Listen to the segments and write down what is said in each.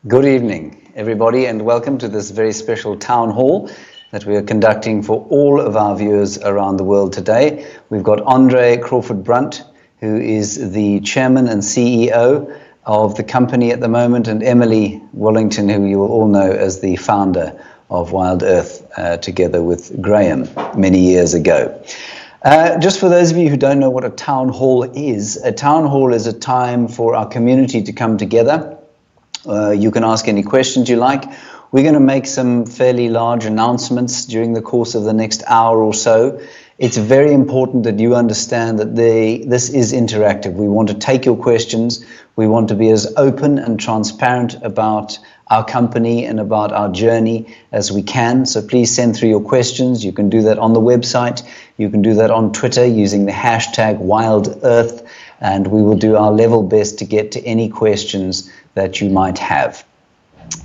Good evening, everybody, and welcome to this very special town hall that we are conducting for all of our viewers around the world today. We've got Andre Crawford-Brunt, who is the chairman and CEO of the company at the moment, and Emily Wallington, who you will all know as the founder of Wild Earth, together with Graham many years ago. Just for those of you who don't know what a town hall is a time for our community to come together. You can ask any questions you like. We're going to make some fairly large announcements during the course of the next hour or so. It's very important that you understand that this is interactive. We want to take your questions. We want to be as open and transparent about our company and about our journey as we can. So please send through your questions. You can do that on the website. You can do that on Twitter using the hashtag WildEarth, and we will do our level best to get to any questions that you might have.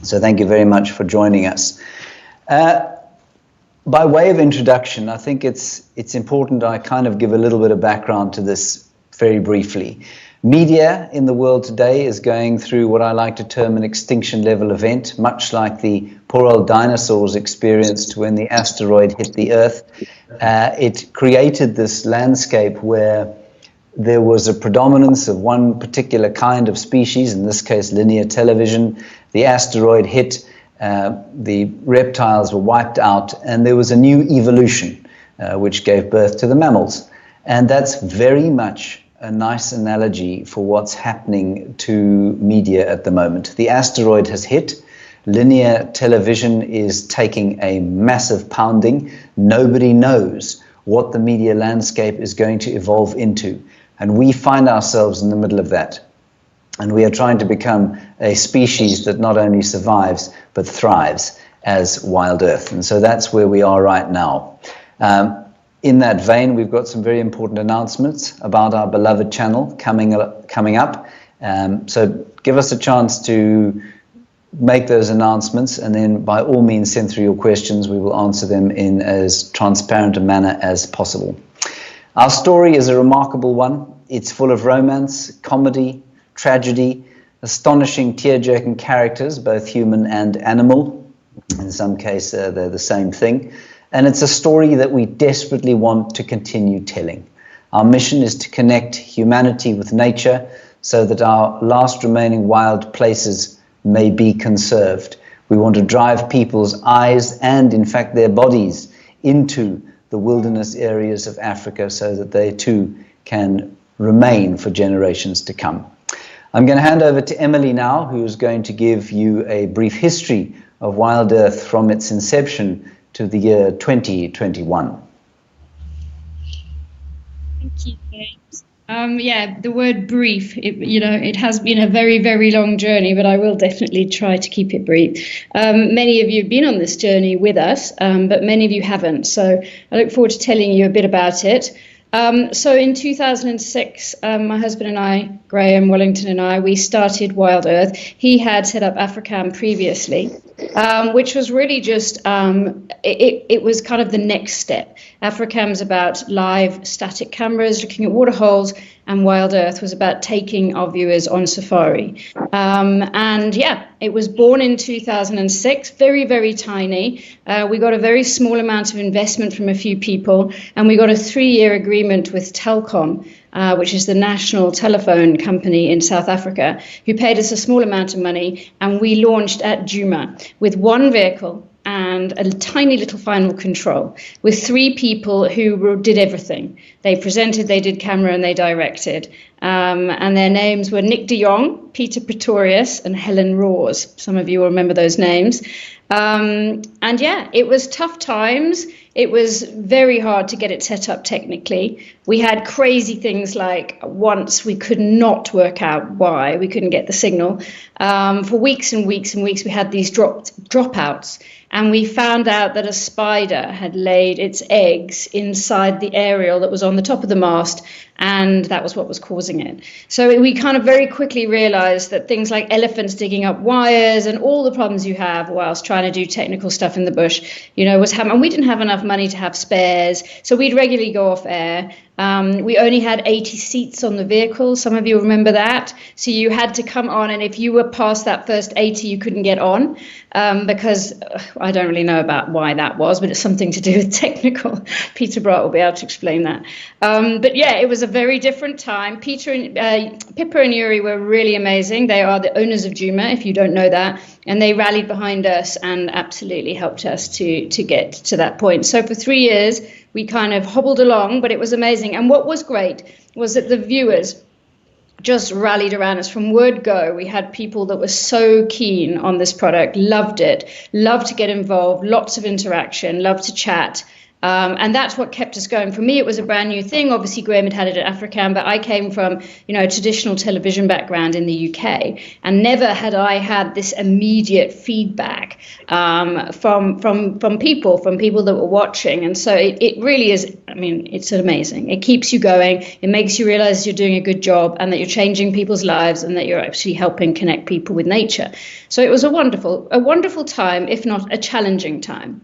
So thank you very much for joining us. By way of introduction, I think it's important I kind of give a little bit of background to this very briefly. Media in the world today is going through what I like to term an extinction level event, much like the poor old dinosaurs experienced when the asteroid hit the Earth. It created this landscape where there was a predominance of one particular kind of species, in this case linear television. The asteroid hit, the reptiles were wiped out, and there was a new evolution which gave birth to the mammals. And that's very much a nice analogy for what's happening to media at the moment. The asteroid has hit. Linear television is taking a massive pounding. Nobody knows what the media landscape is going to evolve into. And we find ourselves in the middle of that. And we are trying to become a species that not only survives, but thrives as Wild Earth. And so that's where we are right now. In that vein, we've got some very important announcements about our beloved channel coming up. So give us a chance to make those announcements, and then by all means send through your questions. We will answer them in as transparent a manner as possible. Our story is a remarkable one. It's full of romance, comedy, tragedy, astonishing tear-jerking characters, both human and animal. In some cases, they're the same thing. And it's a story that we desperately want to continue telling. Our mission is to connect humanity with nature so that our last remaining wild places may be conserved. We want to drive people's eyes and, in fact, their bodies into the wilderness areas of Africa so that they too can remain for generations to come. I'm going to hand over to Emily now, who's going to give you a brief history of Wild Earth from its inception to the year 2021. Thank you, James. Yeah, the word brief, it has been a very, very long journey, but I will definitely try to keep it brief. Many of you have been on this journey with us, but many of you haven't. So I look forward to telling you a bit about it. So in 2006, my husband and I, Graham Wallington and I, we started Wild Earth. He had set up Africam previously, which was really just, it was kind of the next step. Africam's about live static cameras looking at waterholes, and Wild Earth was about taking our viewers on safari. And yeah, it was born in 2006, very, very tiny. We got a very small amount of investment from a few people, and we got a 3-year agreement with Telkom, which is the national telephone company in South Africa, who paid us a small amount of money, and we launched at Djuma with one vehicle and a tiny little final control with 3 people who did everything. They presented, they did camera, and they directed. And their names were Nick de Jong, Peter Pretorius, and Helen Rawes. Some of you will remember those names. And yeah, it was tough times. It was very hard to get it set up technically. We had crazy things like once we could not work out why we couldn't get the signal. For weeks and weeks and weeks, we had these dropouts. And we found out that a spider had laid its eggs inside the aerial that was on the top of the mast, and that was what was causing it. So we kind of very quickly realized that things like elephants digging up wires and all the problems you have whilst trying to do technical stuff in the bush, was happening. And we didn't have enough money to have spares, so we'd regularly go off air. We only had 80 seats on the vehicle. Some of you remember that. So you had to come on, and if you were past that first 80, you couldn't get on, because I don't really know about why that was, but it's something to do with technical. Peter Bart will be able to explain that. But yeah, it was a very different time. Pippa and Yuri were really amazing. They are the owners of Juma, if you don't know that, and they rallied behind us and absolutely helped us to get to that point. So for 3 years, we kind of hobbled along, but it was amazing. And what was great was that the viewers just rallied around us from word go. We had people that were so keen on this product, loved it, loved to get involved, lots of interaction, loved to chat. And that's what kept us going. For me, it was a brand new thing. Obviously, Graham had it at African, but I came from, a traditional television background in the UK, and never had I had this immediate feedback from people that were watching. And so it really is. I mean, it's amazing. It keeps you going. It makes you realize you're doing a good job and that you're changing people's lives and that you're actually helping connect people with nature. So it was a wonderful time, if not a challenging time.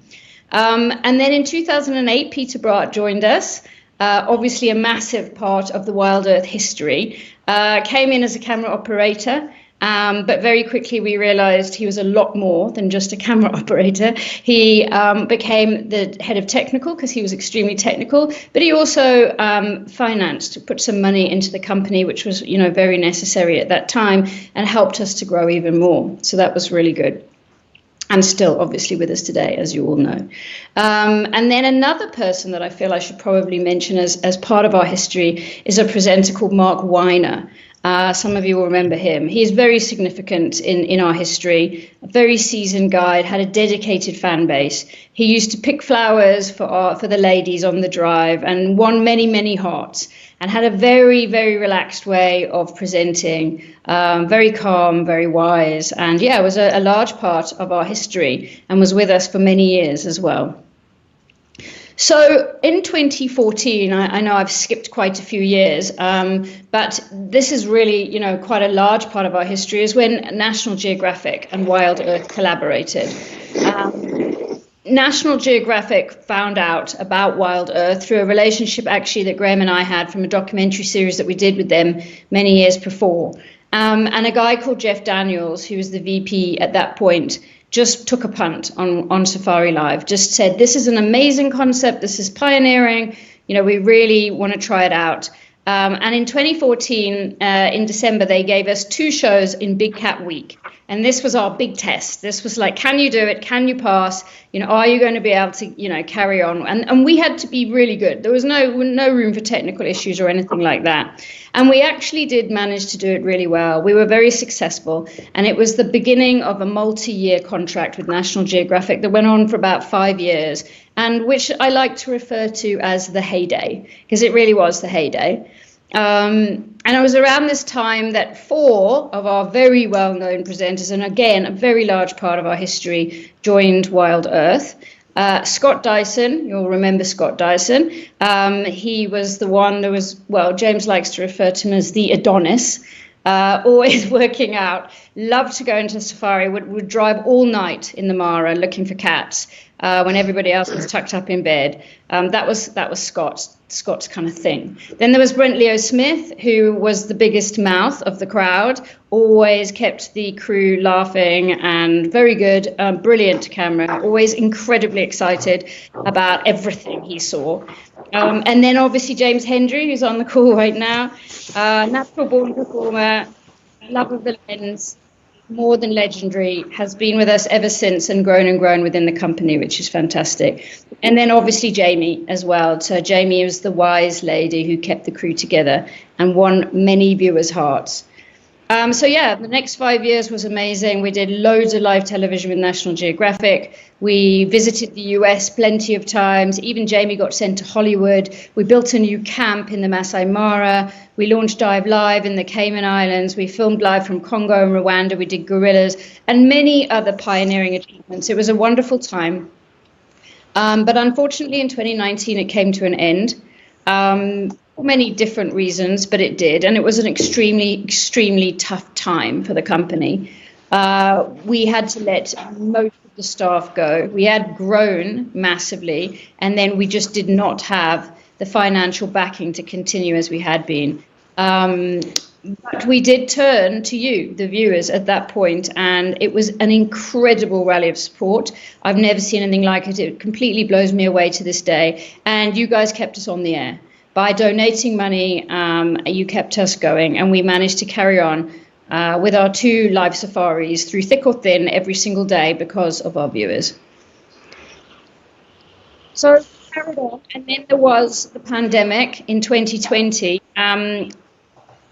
And then in 2008, Peter Bart joined us, obviously a massive part of the Wild Earth history, came in as a camera operator, but very quickly we realized he was a lot more than just a camera operator. He became the head of technical because he was extremely technical, but he also financed, put some money into the company, which was, very necessary at that time, and helped us to grow even more. So that was really good. And still obviously with us today, as you all know. And then another person that I feel I should probably mention as part of our history is a presenter called Mark Weiner. Some of you will remember him. He's very significant in our history, a very seasoned guide, had a dedicated fan base. He used to pick flowers for the ladies on the drive and won many, many hearts, and had a very, very relaxed way of presenting, very calm, very wise. And yeah, it was a large part of our history and was with us for many years as well. So in 2014, I know I've skipped quite a few years, but this is really, quite a large part of our history, is when National Geographic and Wild Earth collaborated. National Geographic found out about Wild Earth through a relationship actually that Graham and I had from a documentary series that we did with them many years before. And a guy called Jeff Daniels, who was the VP at that point, just took a punt on Safari Live, just said, this is an amazing concept, this is pioneering, we really want to try it out. And in 2014, in December, they gave us 2 shows in Big Cat Week. And this was our big test. This was like, can you do it? Can you pass? Are you going to be able to, carry on? And we had to be really good. There was no room for technical issues or anything like that. And we actually did manage to do it really well. We were very successful. And it was the beginning of a multi-year contract with National Geographic that went on for about 5 years, and which I like to refer to as the heyday, because it really was the heyday. And it was around this time that 4 of our very well-known presenters, and again, a very large part of our history, joined Wild Earth. Scott Dyson, you'll remember Scott Dyson. He was the one that was, James likes to refer to him as the Adonis, always working out, loved to go into safari, would drive all night in the Mara looking for cats when everybody else was tucked up in bed. That was Scott's kind of thing. Then there was Brent Leo Smith, who was the biggest mouth of the crowd, always kept the crew laughing, and very good, brilliant camera, always incredibly excited about everything he saw. And then obviously James Hendry, who's on the call right now, natural born performer, love of the lens, more than legendary, has been with us ever since and grown within the company, which is fantastic. And then obviously Jamie as well. So Jamie was the wise lady who kept the crew together and won many viewers' hearts. So yeah, the next 5 years was amazing. We did loads of live television with National Geographic. We visited the US plenty of times. Even Jamie got sent to Hollywood. We built a new camp in the Masai Mara. We launched Dive Live in the Cayman Islands. We filmed live from Congo and Rwanda. We did gorillas and many other pioneering achievements. It was a wonderful time. But unfortunately, in 2019, it came to an end. For many different reasons, but it did. And it was an extremely, extremely tough time for the company. We had to let most of the staff go. We had grown massively, and then we just did not have the financial backing to continue as we had been. But we did turn to you, the viewers, at that point, and it was an incredible rally of support. I've never seen anything like it. It completely blows me away to this day. And you guys kept us on the air. By donating money, you kept us going, and we managed to carry on with our 2 live safaris through thick or thin every single day because of our viewers. So carried on, and then there was the pandemic in 2020.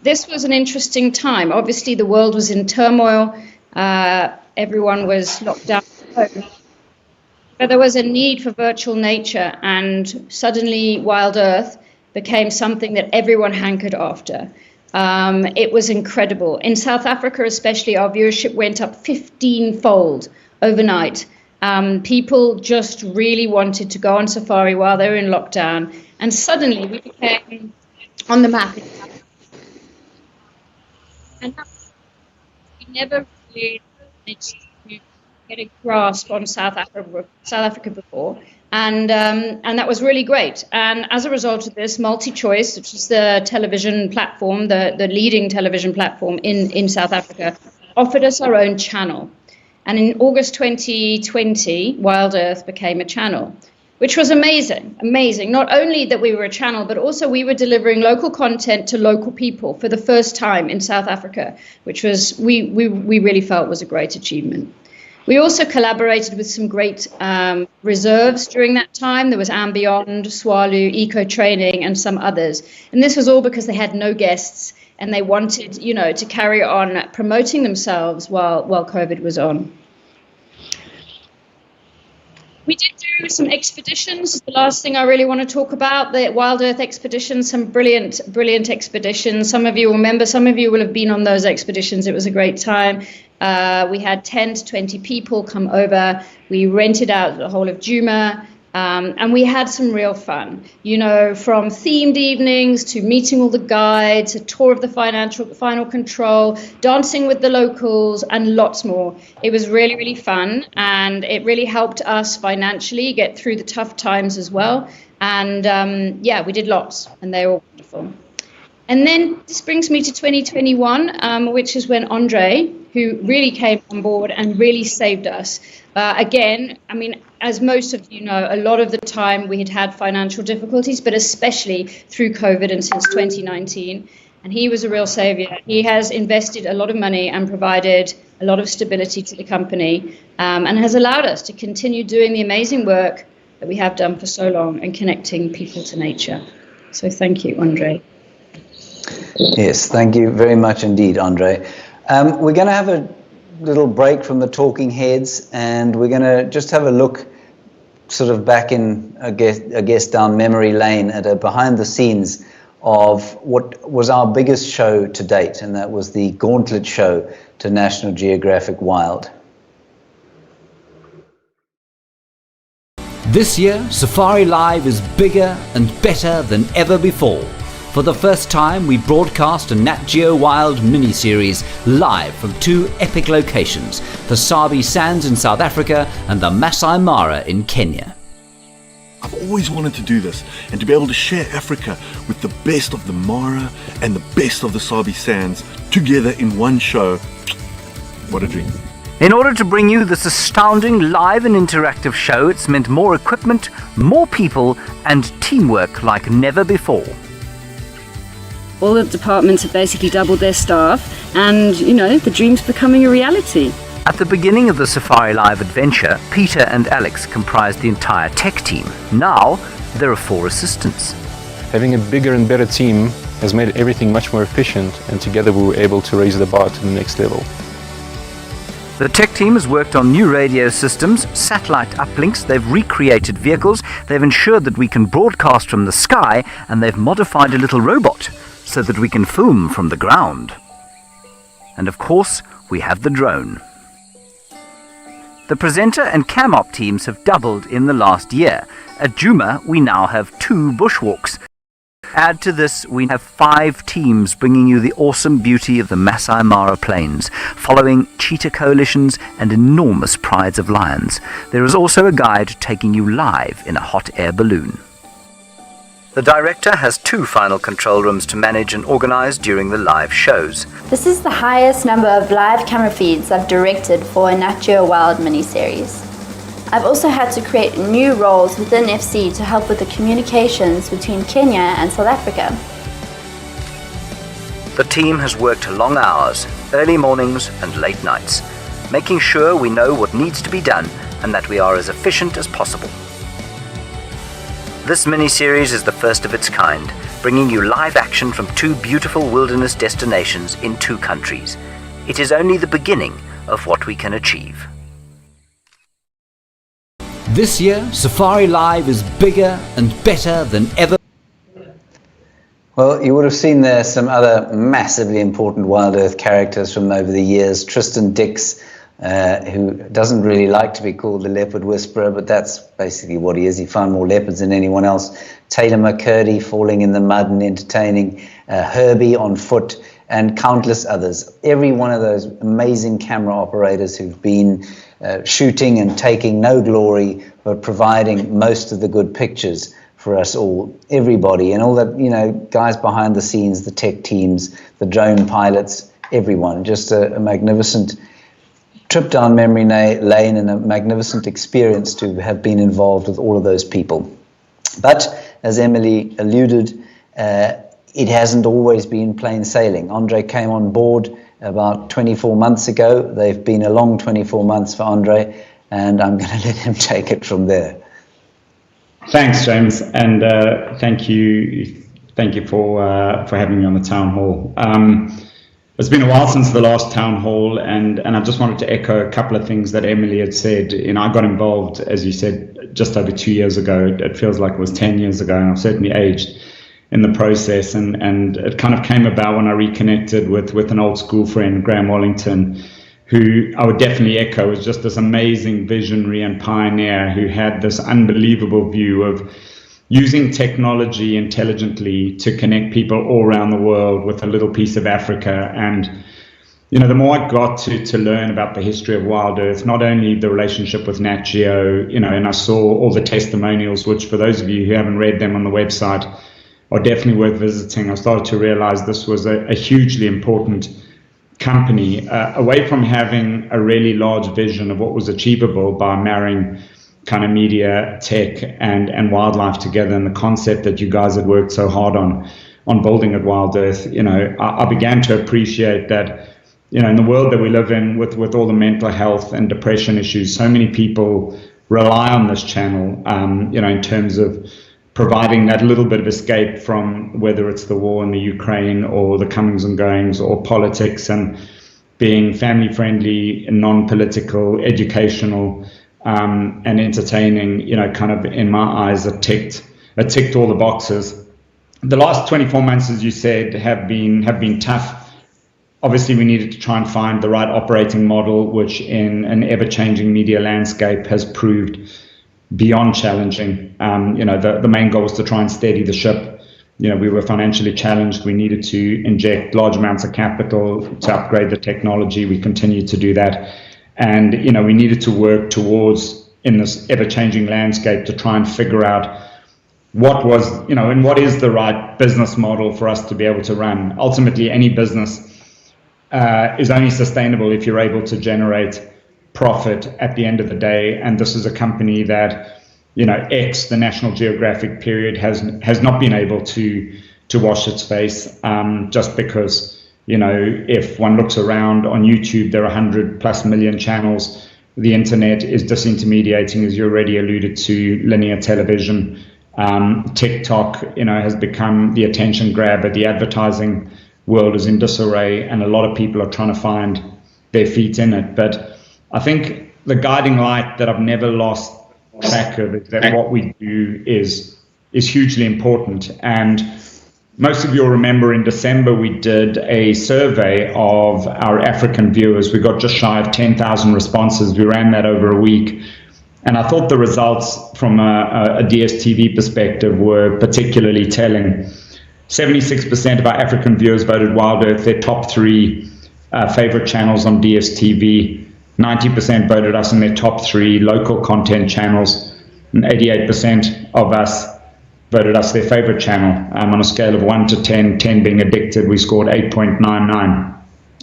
This was an interesting time. Obviously, the world was in turmoil. Everyone was locked down at home. But there was a need for virtual nature, and suddenly Wild Earth became something that everyone hankered after. It was incredible. In South Africa especially, our viewership went up 15-fold overnight. People just really wanted to go on safari while they were in lockdown, and suddenly we became on the map. And we never really managed to get a grasp on South Africa before, and that was really great. And as a result of this, MultiChoice, which is the television platform, the leading television platform in South Africa, offered us our own channel. And in August 2020, Wild Earth became a channel, which was amazing. Not only that we were a channel, but also we were delivering local content to local people for the first time in South Africa, which was we really felt was a great achievement. We also collaborated with some great reserves during that time. There was Ambient, Swalu, Eco Training, and some others. And this was all because they had no guests and they wanted, to carry on promoting themselves while COVID was on. We did do some expeditions. The last thing I really want to talk about, the Wild Earth expeditions, some brilliant expeditions. Some of you remember, some of you will have been on those expeditions. It was a great time. We had 10 to 20 people come over. We rented out the whole of Djuma. And we had some real fun, from themed evenings to meeting all the guides, a tour of the final control, dancing with the locals, and lots more. It was really, really fun, and it really helped us financially get through the tough times as well. And we did lots, and they were wonderful. And then this brings me to 2021, which is when Andre, who really came on board and really saved us. Again, as most of you know, a lot of the time we had financial difficulties, but especially through COVID and since 2019. And he was a real savior. He has invested a lot of money and provided a lot of stability to the company, and has allowed us to continue doing the amazing work that we have done for so long and connecting people to nature. So thank you, Andre. Yes, thank you very much indeed, Andre. We're going to have a little break from the talking heads, and we're going to just have a look sort of back in, I guess down memory lane at a behind the scenes of what was our biggest show to date, and that was the Gauntlet show to National Geographic Wild. This year, Safari Live is bigger and better than ever before. For the first time, we broadcast a Nat Geo Wild mini-series live from 2 epic locations, the Sabi Sands in South Africa and the Masai Mara in Kenya. I've always wanted to do this, and to be able to share Africa with the best of the Mara and the best of the Sabi Sands together in one show. What a dream. In order to bring you this astounding live and interactive show, it's meant more equipment, more people, and teamwork like never before. All the departments have basically doubled their staff, and, the dream's becoming a reality. At the beginning of the Safari Live adventure, Peter and Alex comprised the entire tech team. Now, there are 4 assistants. Having a bigger and better team has made everything much more efficient, and together we were able to raise the bar to the next level. The tech team has worked on new radio systems, satellite uplinks, they've recreated vehicles, they've ensured that we can broadcast from the sky, and they've modified a little robot so that we can film from the ground. And of course, we have the drone. The presenter and cam-op teams have doubled in the last year. At Djuma, we now have 2 bushwalks. Add to this, we have 5 teams bringing you the awesome beauty of the Masai Mara plains, following cheetah coalitions and enormous prides of lions. There is also a guide taking you live in a hot air balloon. The director has 2 final control rooms to manage and organise during the live shows. This is the highest number of live camera feeds I've directed for a Nat Geo Wild miniseries. I've also had to create new roles within FC to help with the communications between Kenya and South Africa. The team has worked long hours, early mornings and late nights, making sure we know what needs to be done and that we are as efficient as possible. This mini-series is the first of its kind, bringing you live action from 2 beautiful wilderness destinations in 2 countries. It is only the beginning of what we can achieve. This year, Safari Live is bigger and better than ever. Well, you would have seen there some other massively important Wild Earth characters from over the years. Tristan Dix, who doesn't really like to be called the leopard whisperer, but that's basically what he is. He found more leopards than anyone else. Taylor McCurdy falling in the mud and entertaining, Herbie on foot, and countless others. Every one of those amazing camera operators who've been shooting and taking no glory, but providing most of the good pictures for us all, everybody, and all that, guys behind the scenes, the tech teams, the drone pilots, everyone. Just a magnificent trip down memory lane and a magnificent experience to have been involved with all of those people. But as Emily alluded, it hasn't always been plain sailing. Andre came on board about 24 months ago. They've been a long 24 months for Andre, and I'm going to let him take it from there. Thanks, James, and thank you for having me on the Town Hall. It's been a while since the last Town Hall, and I just wanted to echo a couple of things that Emily had said. I got involved, as you said, just over 2 years ago. It feels like it was 10 years ago, and I've certainly aged in the process. And it kind of came about when I reconnected with an old school friend, Graham Wallington, who I would definitely echo was just this amazing visionary and pioneer who had this unbelievable view of using technology intelligently to connect people all around the world with a little piece of Africa. And, the more I got to learn about the history of Wild Earth, not only the relationship with Nat Geo, and I saw all the testimonials, which for those of you who haven't read them on the website are definitely worth visiting. I started to realize this was a hugely important company, away from having a really large vision of what was achievable by marrying kind of media, tech, and wildlife together, and the concept that you guys had worked so hard on building at Wild Earth. I began to appreciate that, in the world that we live in, with all the mental health and depression issues, so many people rely on this channel, in terms of providing that little bit of escape from whether it's the war in the Ukraine or the comings and goings or politics, and being family friendly, non-political, educational, and entertaining, kind of in my eyes, it ticked all the boxes. The last 24 months, as you said, have been tough. Obviously, we needed to try and find the right operating model, which in an ever-changing media landscape has proved beyond challenging. The main goal was to try and steady the ship. We were financially challenged. We needed to inject large amounts of capital to upgrade the technology. We continued to do that. And, we needed to work towards, in this ever-changing landscape, to try and figure out what was, and what is the right business model for us to be able to run. Ultimately, any business is only sustainable if you're able to generate profit at the end of the day. And this is a company that, the National Geographic period has not been able to wash its face, just because, if one looks around on YouTube, there are 100+ million channels. The internet is disintermediating, as you already alluded to, linear television. TikTok, has become the attention grabber. The advertising world is in disarray, and a lot of people are trying to find their feet in it. But I think the guiding light that I've never lost track of is that what we do is hugely important. And most of you will remember in December we did a survey of our African viewers. We got just shy of 10,000 responses. We ran that over a week. And I thought the results from a DSTV perspective were particularly telling. 76% of our African viewers voted Wild Earth their top 3 favorite channels on DSTV. 90% voted us in their top 3 local content channels, and 88% of us voted us their favorite channel. On a scale of 1 to 10, 10 being addicted, we scored 8.99.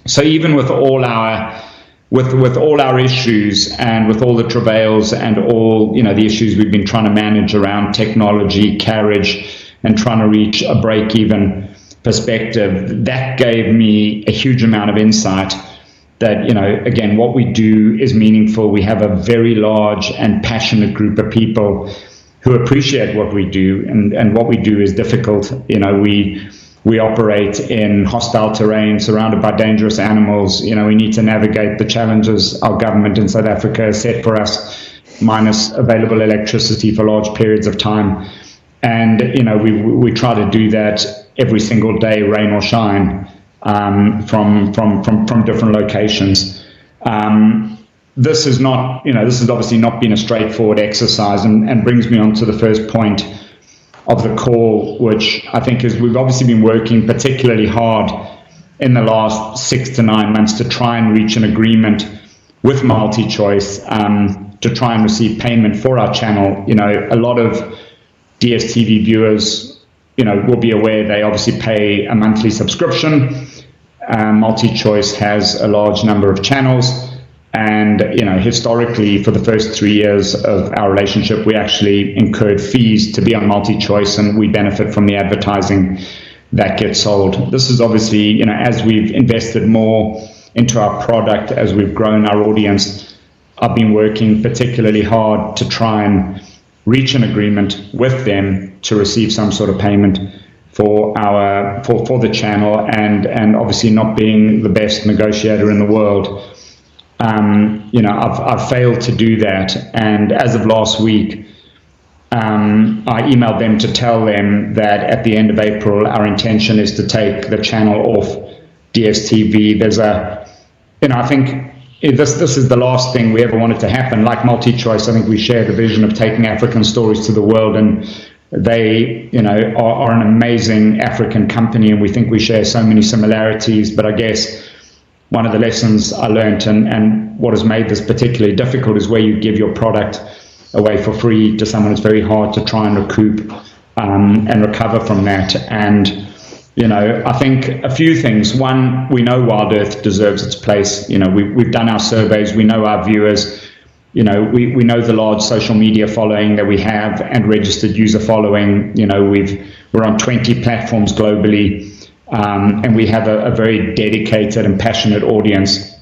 So even with all our issues and with all the travails and all, the issues we've been trying to manage around technology, carriage, and trying to reach a break-even perspective, that gave me a huge amount of insight that, again, what we do is meaningful. We have a very large and passionate group of people who appreciate what we do, and what we do is difficult. We operate in hostile terrain, surrounded by dangerous animals. We need to navigate the challenges our government in South Africa has set for us, minus available electricity for large periods of time. And, we try to do that every single day, rain or shine, from different locations. This is not, this has obviously not been a straightforward exercise, and brings me on to the first point of the call, which I think is we've obviously been working particularly hard in the last 6 to 9 months to try and reach an agreement with MultiChoice to try and receive payment for our channel. A lot of DSTV viewers, will be aware they obviously pay a monthly subscription. MultiChoice has a large number of channels. And, historically, for the first 3 years of our relationship, we actually incurred fees to be on MultiChoice, and we benefit from the advertising that gets sold. This is obviously, as we've invested more into our product, as we've grown our audience, I've been working particularly hard to try and reach an agreement with them to receive some sort of payment for the channel, and obviously not being the best negotiator in the world. I've failed to do that, and as of last week, I emailed them to tell them that at the end of April, our intention is to take the channel off DSTV. There's I think this is the last thing we ever wanted to happen. Like MultiChoice, I think we share the vision of taking African stories to the world, and they, are an amazing African company, and we think we share so many similarities. But I guess one of the lessons I learned, and what has made this particularly difficult, is where you give your product away for free to someone, it's very hard to try and recoup and recover from that. And, I think a few things. One, we know Wild Earth deserves its place. We've done our surveys. We know our viewers. We know the large social media following that we have and registered user following. We're on 20 platforms globally. And we have a very dedicated and passionate audience.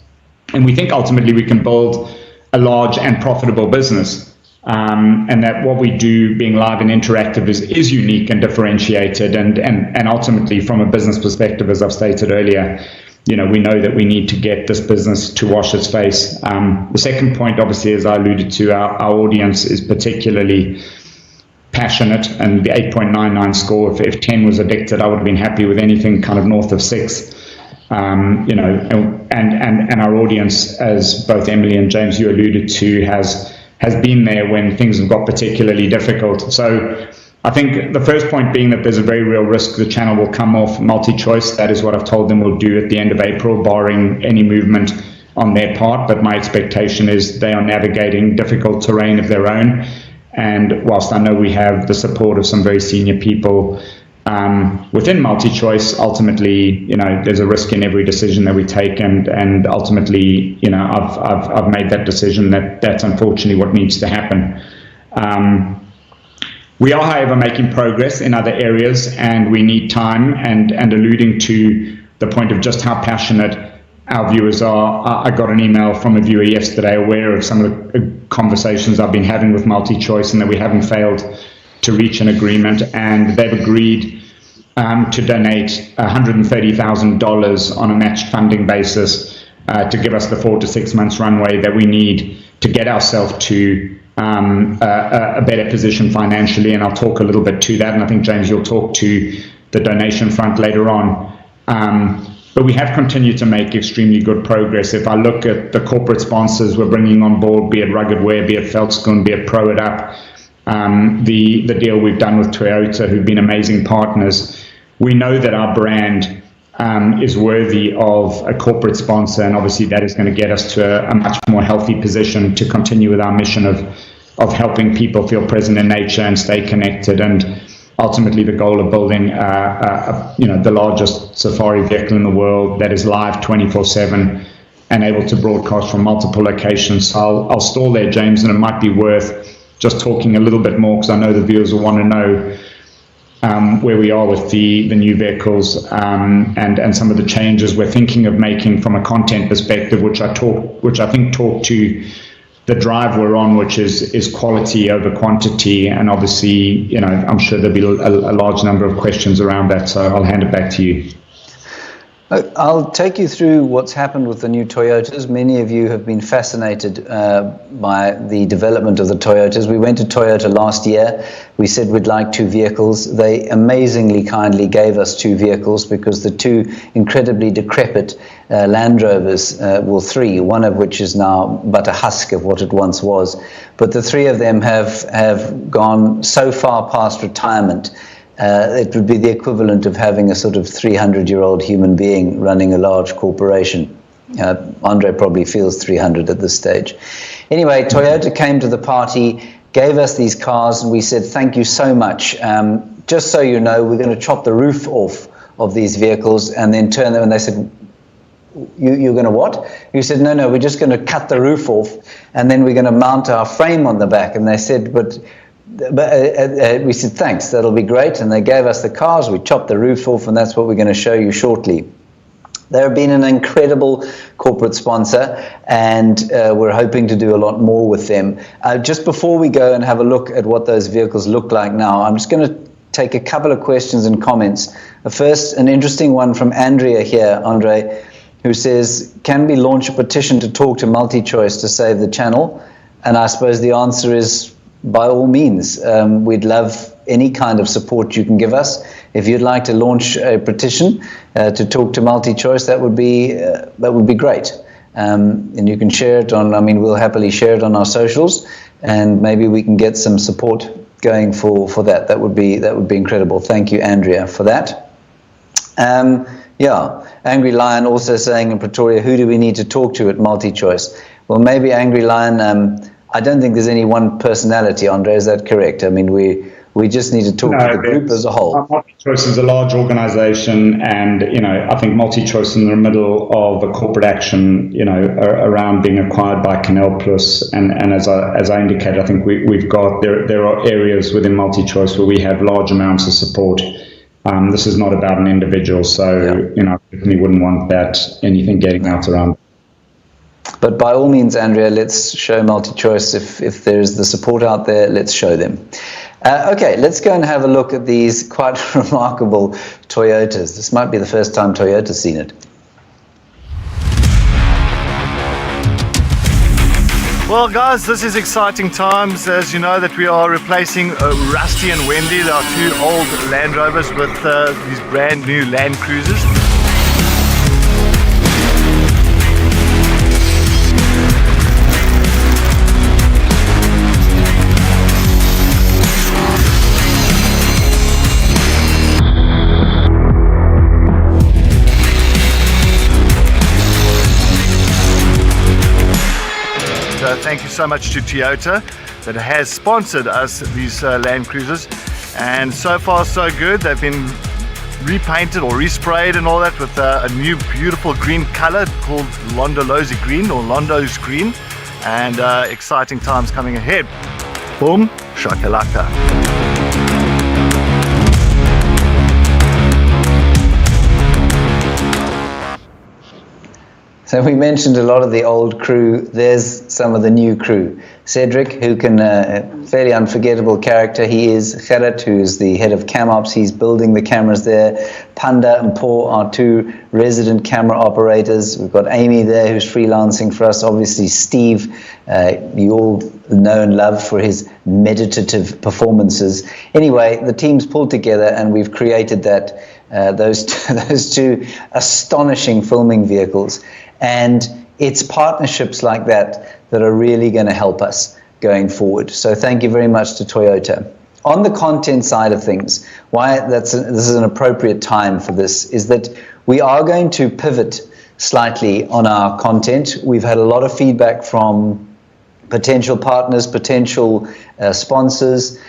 And we think ultimately we can build a large and profitable business. And that what we do, being live and interactive, is unique and differentiated. And ultimately, from a business perspective, as I've stated earlier, we know that we need to get this business to wash its face. The second point, obviously, as I alluded to, our audience is particularly passionate, and the 8.99 score, if 10 was addicted, I would have been happy with anything kind of north of 6. And our audience, as both Emily and James, you alluded to, has been there when things have got particularly difficult. So I think the first point being that there's a very real risk the channel will come off MultiChoice. That is what I've told them we'll do at the end of April, barring any movement on their part. But my expectation is they are navigating difficult terrain of their own. And whilst I know we have the support of some very senior people within MultiChoice, ultimately, there's a risk in every decision that we take, and ultimately, I've made that decision that's unfortunately what needs to happen. We are, however, making progress in other areas, and we need time. And alluding to the point of just how passionate our viewers are, I got an email from a viewer yesterday aware of some of the conversations I've been having with MultiChoice, and that we haven't failed to reach an agreement, and they've agreed to donate $130,000 on a matched funding basis to give us the 4 to 6 months runway that we need to get ourselves to a better position financially. And I'll talk a little bit to that, and I think, James, you'll talk to the donation front later on. But we have continued to make extremely good progress. If I look at the corporate sponsors we're bringing on board, be it Rugged Wear, be it Veldskoen, be it Pro It Up, the deal we've done with Toyota, who've been amazing partners, we know that our brand is worthy of a corporate sponsor, and obviously that is going to get us to a much more healthy position to continue with our mission of helping people feel present in nature and stay connected. And ultimately the goal of building, the largest safari vehicle in the world that is live 24/7 and able to broadcast from multiple locations. So I'll stall there, James, and it might be worth just talking a little bit more, because I know the viewers will want to know where we are with the new vehicles and some of the changes we're thinking of making from a content perspective, which I think talk to the drive we're on, which is quality over quantity. And obviously, I'm sure there'll be a large number of questions around that. So I'll hand it back to you. I'll take you through what's happened with the new Toyotas. Many of you have been fascinated by the development of the Toyotas. We went to Toyota last year. We said we'd like 2 vehicles. They amazingly kindly gave us 2 vehicles, because the 2 incredibly decrepit Land Rovers, 3, one of which is now but a husk of what it once was. But the 3 of them have gone so far past retirement. It would be the equivalent of having a sort of 300-year-old human being running a large corporation. Andre probably feels 300 at this stage. Anyway, Toyota came to the party, gave us these cars, and we said, thank you so much. Just so you know, we're going to chop the roof off of these vehicles and then turn them. And they said, you're going to what? You said, no, we're just going to cut the roof off, and then we're going to mount our frame on the back. And they said, but we said, thanks, that'll be great. And they gave us the cars, we chopped the roof off, and that's what we're going to show you shortly. They've been an incredible corporate sponsor, and we're hoping to do a lot more with them. Just before we go and have a look at what those vehicles look like now, I'm just going to take a couple of questions and comments. First, an interesting one from Andrea here, Andre, who says, can we launch a petition to talk to MultiChoice to save the channel? And I suppose the answer is, by all means. We'd love any kind of support you can give us. If you'd like to launch a petition to talk to MultiChoice, that would be great. And you can share it we'll happily share it on our socials, and maybe we can get some support going for that. That would be incredible. Thank you, Andrea, for that. Angry Lion also saying in Pretoria, who do we need to talk to at MultiChoice? Well, maybe Angry Lion, I don't think there's any one personality, Andre, is that correct? I mean, we just need to talk to the group as a whole. MultiChoice is a large organization, and, I think MultiChoice is in the middle of a corporate action, around being acquired by Canal Plus. And as I indicated, I think we've got, there are areas within MultiChoice where we have large amounts of support. This is not about an individual, so, I certainly wouldn't want anything getting out around. But by all means, Andrea, let's show MultiChoice. If there's the support out there, let's show them. Okay, let's go and have a look at these quite remarkable Toyotas. This might be the first time Toyota's seen it. Well, guys, this is exciting times. As you know, that we are replacing Rusty and Wendy, our 2 old Land Rovers, with these brand new Land Cruisers. Thank you so much to Toyota that has sponsored us these Land Cruisers, and so far so good. They've been repainted or resprayed and all that with a new beautiful green color called Londolozi Green or Londo's Green, and exciting times coming ahead. Boom shakalaka. So we mentioned a lot of the old crew. There's some of the new crew. Cedric, who can, fairly unforgettable character he is. Gerrit, who's the head of Cam Ops, he's building the cameras there. Panda and Paul are 2 resident camera operators. We've got Amy there, who's freelancing for us. Obviously, Steve, you all know and love for his meditative performances. Anyway, the team's pulled together, and we've created those 2 astonishing filming vehicles. And it's partnerships like that are really going to help us going forward. So thank you very much to Toyota. On the content side of things, why this is an appropriate time for this is that we are going to pivot slightly on our content. We've had a lot of feedback from potential partners, potential sponsors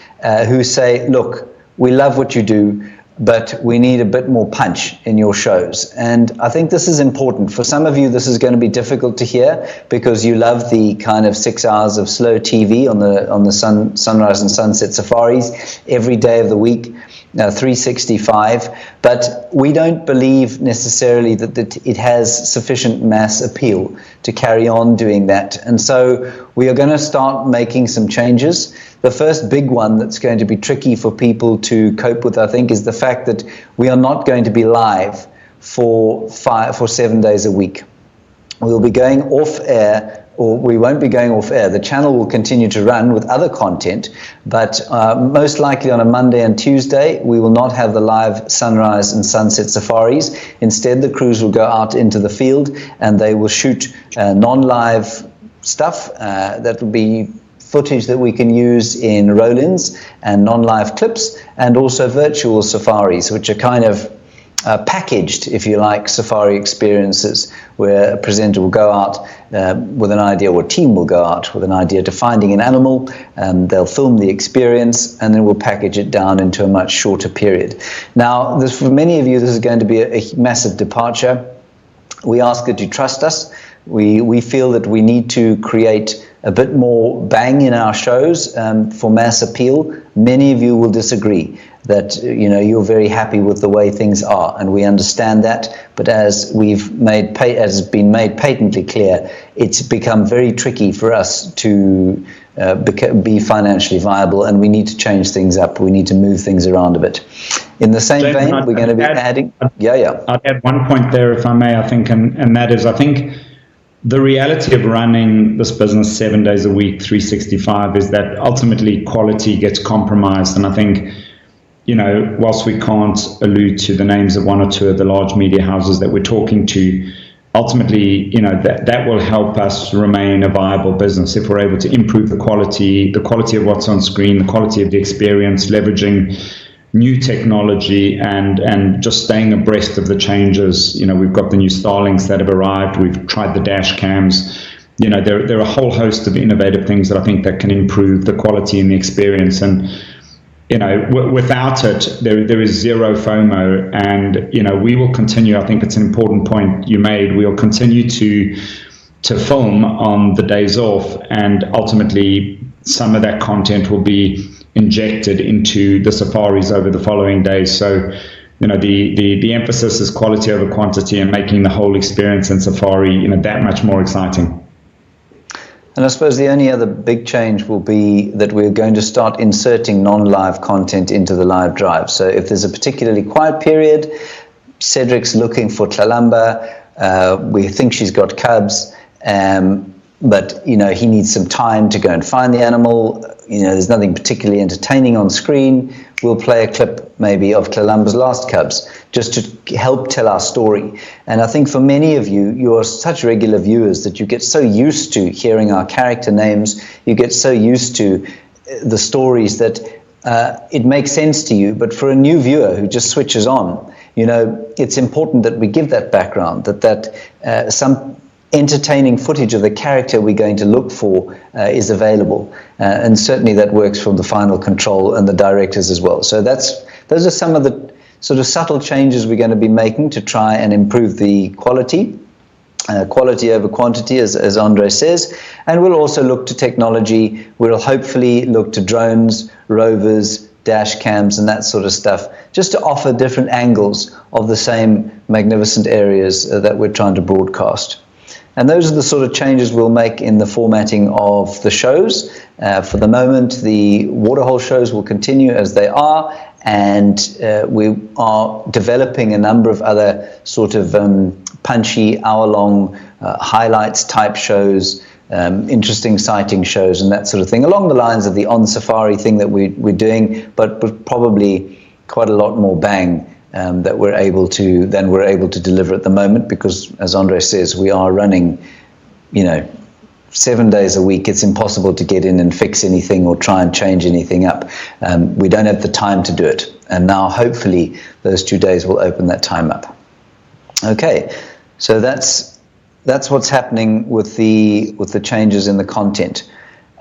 who say, look, we love what you do, but we need a bit more punch in your shows. And I think this is important. For some of you, this is going to be difficult to hear because you love the kind of 6 hours of slow TV on the sunrise and sunset safaris every day of the week, 365. But we don't believe necessarily that it has sufficient mass appeal to carry on doing that. And so we are going to start making some changes. The first big one that's going to be tricky for people to cope with, I think, is the fact that we are not going to be live for 7 days a week. We'll be going off air, or we won't be going off air. The channel will continue to run with other content, but most likely on a Monday and Tuesday, we will not have the live sunrise and sunset safaris. Instead, the crews will go out into the field and they will shoot non-live stuff that will be footage that we can use in roll-ins and non-live clips, and also virtual safaris, which are kind of packaged, if you like, safari experiences where a presenter will go out with an idea, or a team will go out with an idea to finding an animal, and they'll film the experience and then we'll package it down into a much shorter period. Now, for many of you, this is going to be a massive departure. We ask that you trust us. We feel that we need to create a bit more bang in our shows for mass appeal. Many of you will disagree that you're very happy with the way things are, and we understand that. But as has been made patently clear, it's become very tricky for us to be financially viable, and we need to change things up. We need to move things around a bit. In the same vein, we're going to be adding. I'd add one point there, if I may. I think, and that is, I think, the reality of running this business 7 days a week, 365, is that ultimately quality gets compromised. And I think, whilst we can't allude to the names of one or two of the large media houses that we're talking to, ultimately, that will help us remain a viable business if we're able to improve the quality of what's on screen, the quality of the experience, leveraging new technology, and just staying abreast of the changes. We've got the new Starlinks that have arrived. We've tried the dash cams. There are a whole host of innovative things that I think that can improve the quality and the experience. And without it, there is zero FOMO. And we will continue. I think it's an important point you made. We will continue to film on the days off, and ultimately some of that content will be injected into the safaris over the following days. So, the emphasis is quality over quantity, and making the whole experience in safari, that much more exciting. And I suppose the only other big change will be that we're going to start inserting non-live content into the live drive. So if there's a particularly quiet period, Cedric's looking for Tlalamba, we think she's got cubs, but he needs some time to go and find the animal. There's nothing particularly entertaining on screen. We'll play a clip maybe of Tlalamba's last cubs just to help tell our story. And I think for many of you, you're such regular viewers that you get so used to hearing our character names, you get so used to the stories that it makes sense to you. But for a new viewer who just switches on, it's important that we give that background, that some entertaining footage of the character we're going to look for is available, and certainly that works from the final control and the directors as well. So those are some of the sort of subtle changes we're going to be making to try and improve the quality over quantity, as Andre says. And we'll also look to technology. We'll hopefully look to drones, rovers, dash cams, and that sort of stuff, just to offer different angles of the same magnificent areas that we're trying to broadcast. And those are the sort of changes we'll make in the formatting of the shows. For the moment, the Waterhole shows will continue as they are, and we are developing a number of other sort of punchy, hour-long highlights type shows, interesting sighting shows and that sort of thing, along the lines of the on-safari thing that we're doing, but with probably quite a lot more bang that we're able to deliver at the moment, because, as Andre says, we are running 7 days a week. It's impossible to get in and fix anything or try and change anything up. We don't have the time to do it, and now hopefully those 2 days will open that time up. Okay, so that's what's happening with the changes in the content.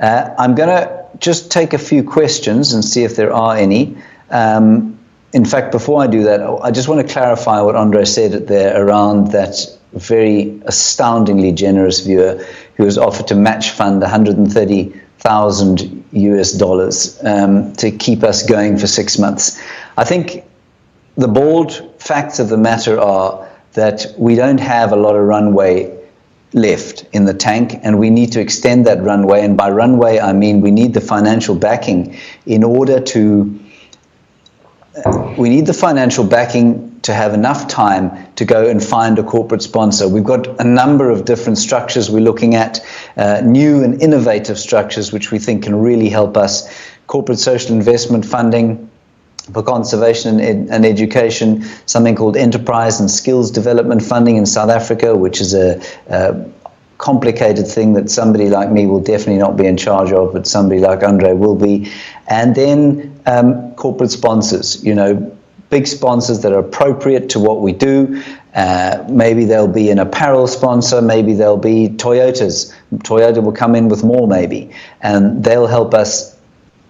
I'm going to just take a few questions and see if there are any. In fact, before I do that, I just want to clarify what Andre said there around that very astoundingly generous viewer who was offered to match fund $130,000 to keep us going for 6 months. I think the bald facts of the matter are that we don't have a lot of runway left in the tank, and we need to extend that runway. And by runway, I mean we need the financial backing in order to have enough time to go and find a corporate sponsor. We've got a number of different structures we're looking at, new and innovative structures which we think can really help us. Corporate social investment funding for conservation and education, something called enterprise and skills development funding in South Africa, which is a complicated thing that somebody like me will definitely not be in charge of, but somebody like Andre will be. And then corporate sponsors, big sponsors that are appropriate to what we do. Maybe there'll be an apparel sponsor, maybe there'll be Toyotas. Toyota will come in with more maybe, and they'll help us.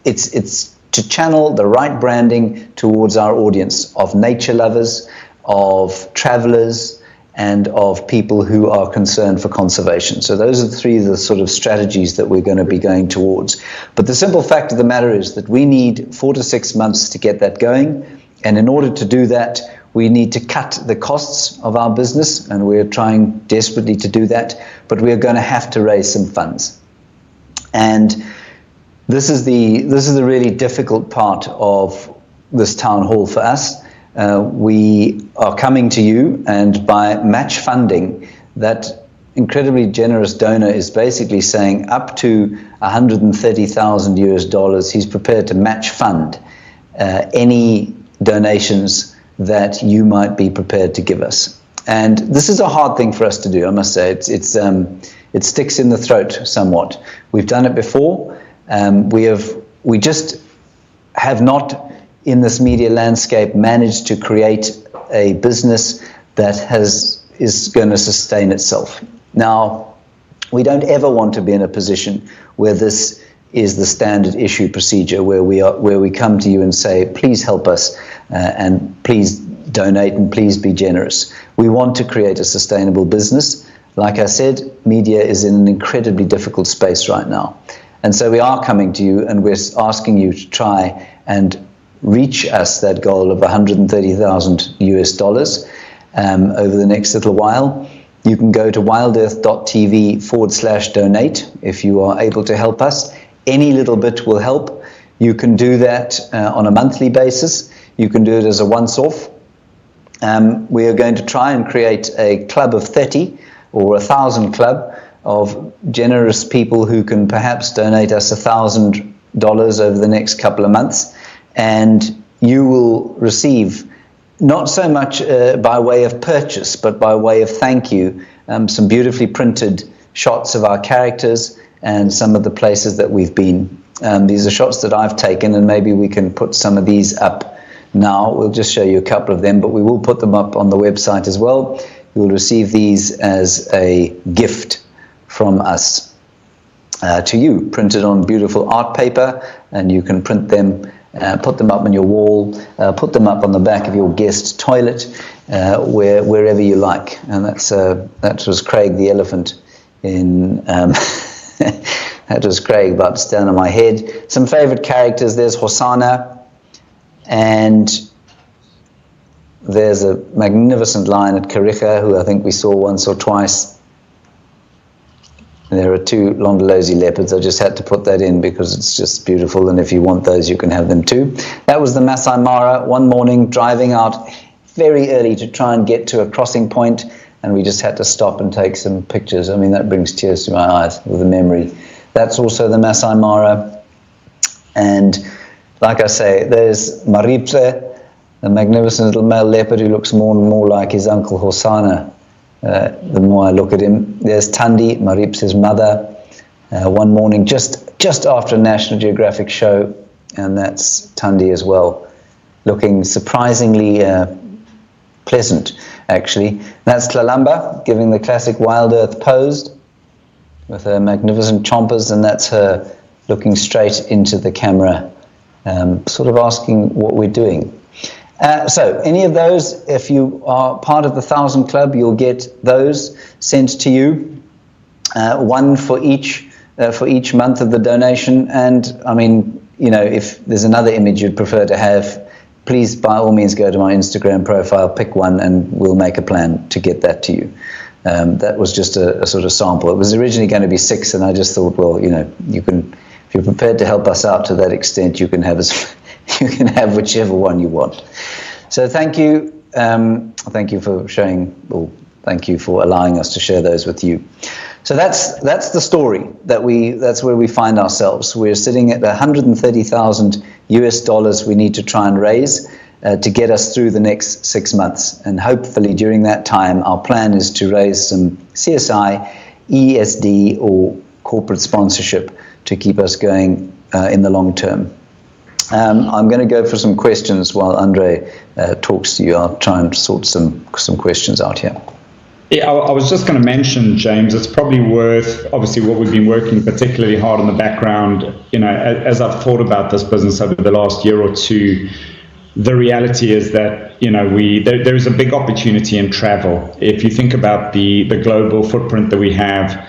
It's to channel the right branding towards our audience of nature lovers, of travelers, and of people who are concerned for conservation. So those are three of the sort of strategies that we're going to be going towards. But the simple fact of the matter is that we need 4 to 6 months to get that going. And in order to do that, we need to cut the costs of our business, and we're trying desperately to do that. But we're going to have to raise some funds. And this is the really difficult part of this town hall for us. We are coming to you, and by match funding, that incredibly generous donor is basically saying up to $130,000 he's prepared to match fund any donations that you might be prepared to give us. And this is a hard thing for us to do, I must say. It sticks in the throat somewhat. We've done it before. We just have not, in this media landscape, managed to create a business that is going to sustain itself. Now, we don't ever want to be in a position where this is the standard issue procedure, where we come to you and say, please help us, and please donate, and please be generous. We want to create a sustainable business. Like I said, media is in an incredibly difficult space right now. And so we are coming to you, and we're asking you to try and reach us that goal of $130,000 over the next little while. You can go to wildearth.tv/donate if you are able to help us. Any little bit will help. You can do that on a monthly basis. You can do it as a once-off. We are going to try and create a club of 30 or 1,000 club of generous people who can perhaps donate us $1,000 over the next couple of months. And you will receive, not so much by way of purchase, but by way of thank you, some beautifully printed shots of our characters and some of the places that we've been. These are shots that I've taken, and maybe we can put some of these up now. We'll just show you a couple of them, but we will put them up on the website as well. You will receive these as a gift from us to you, printed on beautiful art paper, and you can print them, put them up on your wall, put them up on the back of your guest toilet, wherever you like. And that was Craig the elephant in that was Craig about to stand on my head. Some favorite characters. There's Hosanna, and there's a magnificent lion at Kariga, who I think we saw once or twice. And there are 2 Londolozi leopards. I just had to put that in because it's just beautiful, and if you want those, you can have them too. That was the Masai Mara. One morning, driving out very early to try and get to a crossing point, and we just had to stop and take some pictures. I mean, that brings tears to my eyes with the memory. That's also the Masai Mara. And like I say, there's Maripse, the magnificent little male leopard who looks more and more like his uncle Hosanna. The more I look at him. There's Thandi, Maripse's mother, one morning just after a National Geographic show, and that's Thandi as well, looking surprisingly pleasant, actually. That's Tlalamba, giving the classic Wild Earth pose with her magnificent chompers, and that's her looking straight into the camera sort of asking what we're doing. So any of those, if you are part of the 1,000 Club, you'll get those sent to you, one for each month of the donation. And I mean, if there's another image you'd prefer to have, please by all means go to my Instagram profile, pick one, and we'll make a plan to get that to you. That was just a sort of sample. It was originally going to be 6, and I just thought, well, you can, if you're prepared to help us out to that extent, you can have whichever one you want. So thank you for showing, or thank you for allowing us to share those with you. So that's the story that's where we find ourselves. We're sitting at $130,000 we need to try and raise to get us through the next 6 months. And hopefully during that time, our plan is to raise some CSI, ESD, or corporate sponsorship to keep us going in the long term. I'm going to go for some questions while Andre talks to you. I'll try and sort some questions out here. Yeah, I was just going to mention, James, it's probably worth, obviously, what we've been working particularly hard in the background, as I've thought about this business over the last year or two, the reality is that, there is a big opportunity in travel. If you think about the global footprint that we have,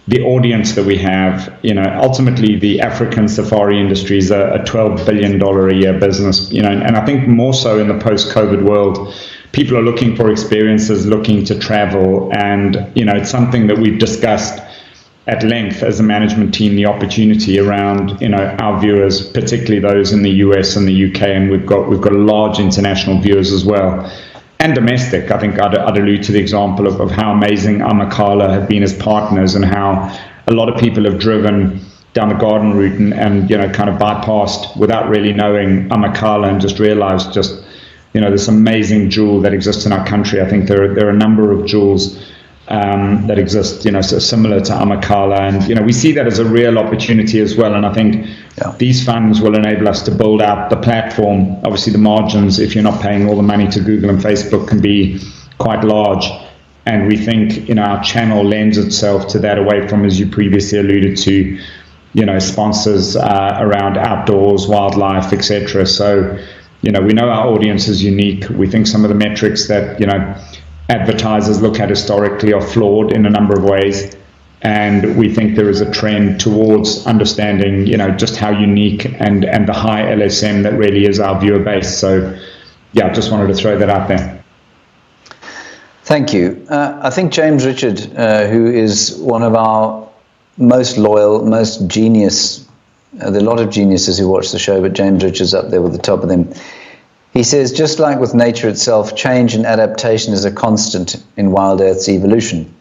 the audience that we have, ultimately the African safari industry is a $12 billion a year business, and I think more so in the post-COVID world, people are looking for experiences, looking to travel, and it's something that we've discussed at length as a management team, the opportunity around our viewers, particularly those in the US and the UK, and we've got large international viewers as well, and domestic. I think I'd allude to the example of how amazing Amakala have been as partners, and how a lot of people have driven down the garden route and kind of bypassed without really knowing Amakala, and just realized this amazing jewel that exists in our country. I think there are a number of jewels that exist, so similar to Amakala, and we see that as a real opportunity as well. And I think these funds will enable us to build out the platform. Obviously, the margins, if you're not paying all the money to Google and Facebook, can be quite large. And we think our channel lends itself to that, away from, as you previously alluded to, sponsors around outdoors, wildlife, etc. So we know our audience is unique. We think some of the metrics that advertisers look at historically are flawed in a number of ways, and we think there is a trend towards understanding just how unique and the high LSM that really is our viewer base. So I just wanted to throw that out there. Thank you. I think James Richard, who is one of our most loyal, most genius, there are a lot of geniuses who watch the show, but James Richard's up there with the top of them. He says, just like with nature itself, change and adaptation is a constant in Wild Earth's evolution.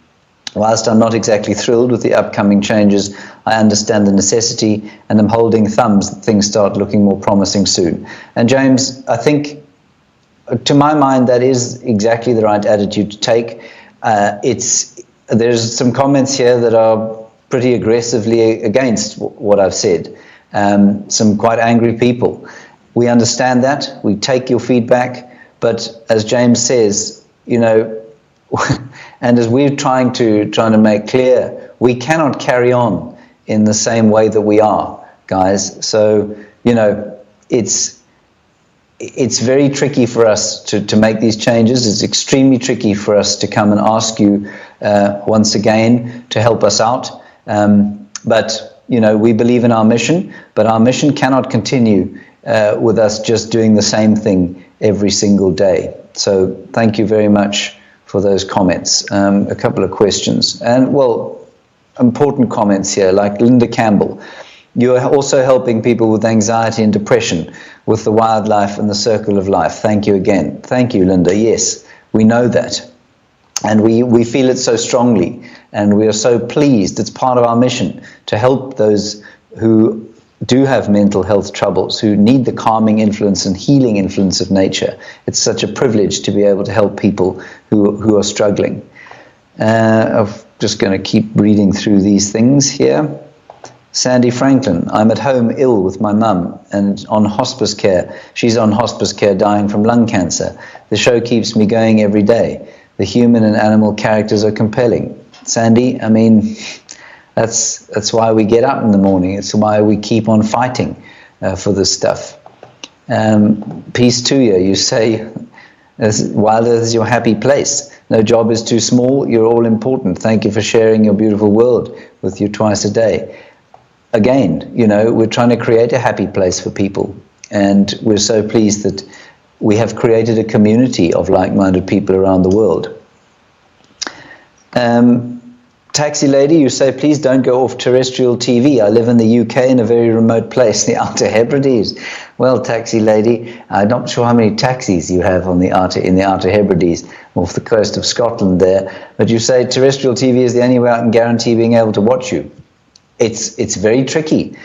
Whilst I'm not exactly thrilled with the upcoming changes, I understand the necessity, and I'm holding thumbs that things start looking more promising soon. And James, I think, to my mind, that is exactly the right attitude to take. There's some comments here that are pretty aggressively against what I've said. Some quite angry people. We understand that. We take your feedback. But as James says, and as we're trying to make clear, we cannot carry on in the same way that we are, guys. So, it's very tricky for us to make these changes. It's extremely tricky for us to come and ask you once again to help us out. But we believe in our mission, but our mission cannot continue with us just doing the same thing every single day. So thank you very much for those comments. A couple of questions, and important comments here, like Linda Campbell. You're also helping people with anxiety and depression with the wildlife and the circle of life. Thank you again. Thank you, Linda. Yes, we know that. And we feel it so strongly. And we are so pleased. It's part of our mission to help those who do have mental health troubles, who need the calming influence and healing influence of nature. It's such a privilege to be able to help people who are struggling. I'm just going to keep reading through these things here. Sandy Franklin, I'm at home ill with my mum and on hospice care. She's on hospice care dying from lung cancer. The show keeps me going every day. The human and animal characters are compelling. Sandy, I mean, that's why we get up in the morning. It's why we keep on fighting for this stuff. Peace to you. You say, Wild Earth is your happy place. No job is too small. You're all important. Thank you for sharing your beautiful world with you twice a day. Again, we're trying to create a happy place for people. And we're so pleased that we have created a community of like-minded people around the world. Taxi lady, you say, please don't go off terrestrial TV. I live in the UK in a very remote place, the Outer Hebrides. Well, taxi lady, I'm not sure how many taxis you have in the Outer Hebrides, off the coast of Scotland there. But you say terrestrial TV is the only way I can guarantee being able to watch you. It's very tricky